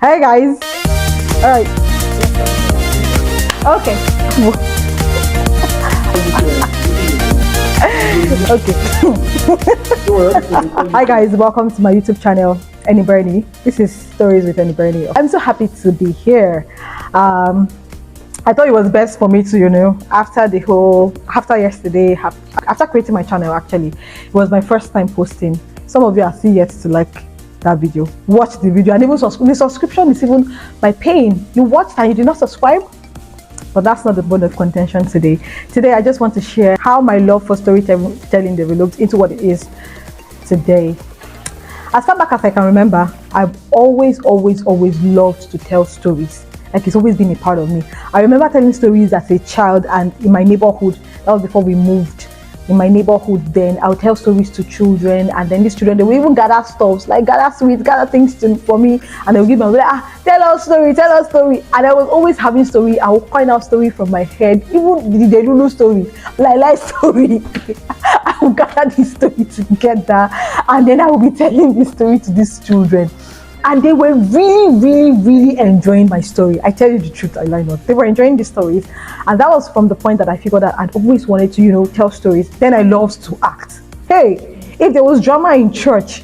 Hi guys. All right. Okay. Okay. Hi guys, welcome to my YouTube channel, Annie Bernie. This is Stories with Annie Bernie. I'm so happy to be here. I thought it was best for me to, after yesterday, after creating my channel, actually, it was my first time posting. Some of you are still yet to like that video, watch the video, and even the subscription is even by paying. You watched and you did not subscribe, but that's not the bone of contention today. Today, I just want to share how my love for storytelling developed into what it is today. As far back as I can remember, I've always loved to tell stories. Like, it's always been a part of me. I remember telling stories as a child, and in my neighborhood, that was before we moved. In my neighborhood then, I would tell stories to children, and then these children, they would even gather stuff, like gather sweets, gather things for me, and they would give me, like, tell us story. And I was always having story. I would find out story from my head, even the Delulu story, like story. I would gather this story together, and then I would be telling this story to these children. And they were really enjoying my story. I tell you the truth, I lie not. They were enjoying the stories. And that was from the point that I figured that I'd always wanted to, tell stories. Then I loved to act. Hey, if there was drama in church,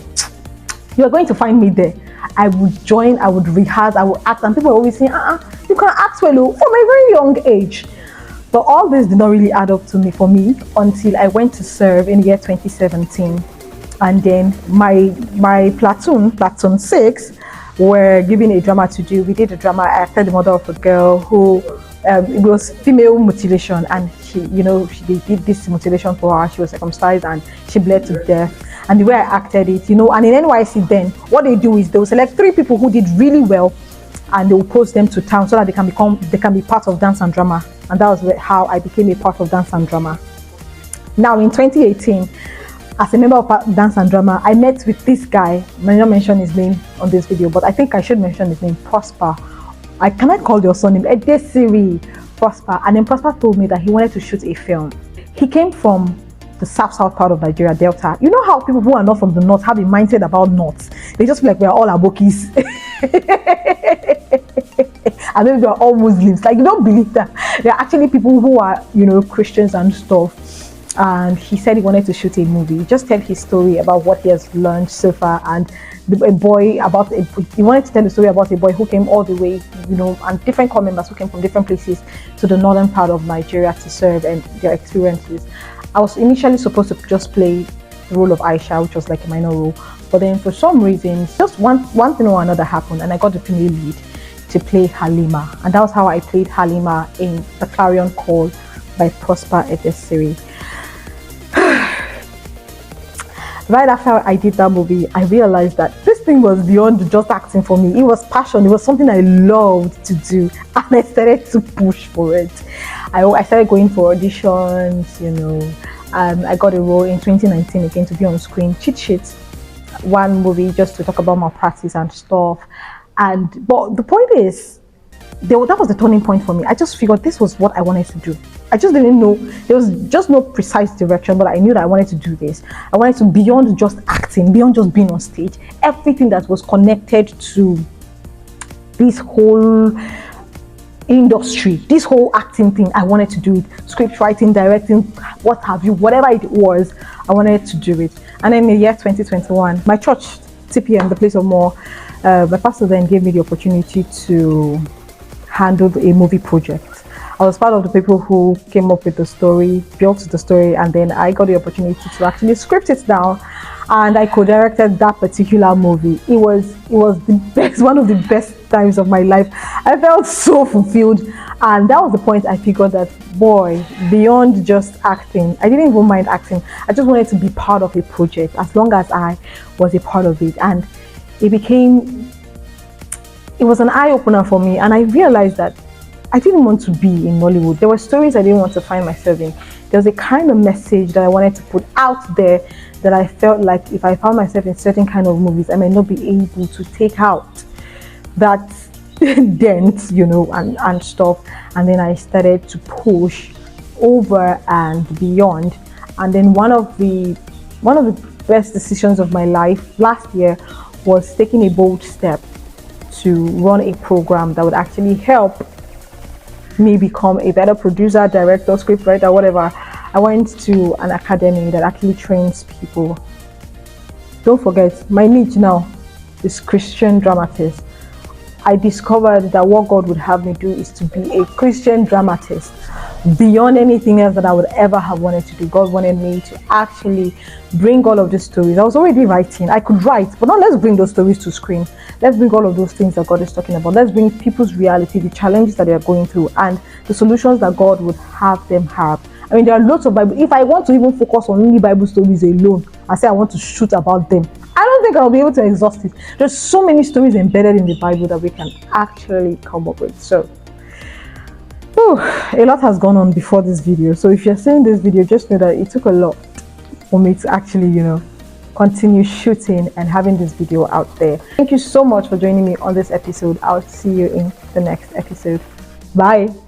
you're going to find me there. I would join, I would rehearse, I would act. And people were always saying, you can act well from a very young age. But all this did not really add up for me until I went to serve in the year 2017. And then my platoon 6, were given a drama to do. We did a drama after the mother of a girl who it was female mutilation, and they did this mutilation for her. She was circumcised and she bled to death. And the way I acted it, and in NYC then, what they do is they will select 3 people who did really well, and they will post them to town so that they can be part of dance and drama. And that was how I became a part of dance and drama. Now in 2018. As a member of dance and drama, I met with this guy. I may not mention his name on this video, but I think I should mention his name, Prosper. Can I call your son name? Edesiri Prosper. And then Prosper told me that he wanted to shoot a film. He came from the south part of Nigeria, Delta. You know how people who are not from the north have a mindset about north? They just feel like we're all abokis. And then we're all Muslims. Like, you don't believe that. There are actually people who are, Christians and stuff. And he said he wanted to shoot a movie, just tell his story about what he has learned so far, and he wanted to tell a story about a boy who came all the way, and different corps members who came from different places to the northern part of Nigeria to serve and their experiences. I was initially supposed to just play the role of Aisha, which was like a minor role, but then for some reason, just one thing or another happened, and I got the female lead to play Halima, and that was how I played Halima in The Clarion Call by Prosper Edesiri. Right after I did that movie, I realized that this thing was beyond just acting for me. It was passion. It was something I loved to do, and I started to push for it. I started going for auditions, I got a role in 2019 again to be on screen. Cheat Sheet, one movie just to talk about malpractice and stuff. But the point is, that was the turning point for me. I just figured this was what I wanted to do. I just didn't know, there was just no precise direction, but I knew that I wanted to do this. I wanted to, beyond just acting, beyond just being on stage, everything that was connected to this whole industry, this whole acting thing, I wanted to do it. Script writing, directing, what have you, whatever it was, I wanted to do it. And then in the year 2021, my church, TPM, the Place of More, my pastor then gave me the opportunity to handle a movie project. I was part of the people who came up with the story, built the story, and then I got the opportunity to actually script it down, and I co-directed that particular movie. It was the best, one of the best times of my life. I felt so fulfilled, and that was the point I figured that, boy, beyond just acting, I didn't even mind acting. I just wanted to be part of a project as long as I was a part of it, and it was an eye-opener for me, and I realized that I didn't want to be in Nollywood. There were stories I didn't want to find myself in. There was a kind of message that I wanted to put out there that I felt like if I found myself in certain kind of movies, I may not be able to take out that dent, and stuff. And then I started to push over and beyond. And then one of the best decisions of my life last year was taking a bold step to run a program that would actually help me become a better producer, director, scriptwriter, whatever. I went to an academy that actually trains people. Don't forget, my niche now is Christian dramatist. I discovered that what God would have me do is to be a Christian dramatist. Beyond anything else that I would ever have wanted to do, God wanted me to actually bring all of these stories. I was already writing. I could write, but now let's bring those stories to screen. Let's bring all of those things that God is talking about. Let's bring people's reality, the challenges that they are going through, and the solutions that God would have them have. I mean, there are lots of Bible. If I want to even focus on only Bible stories alone and say I want to shoot about them, I don't think I'll be able to exhaust it. There's so many stories embedded in the Bible that we can actually come up with. So, a lot has gone on before this video. So if you're seeing this video, just know that it took a lot for me to actually, continue shooting and having this video out there. Thank you so much for joining me on this episode. I'll see you in the next episode. Bye.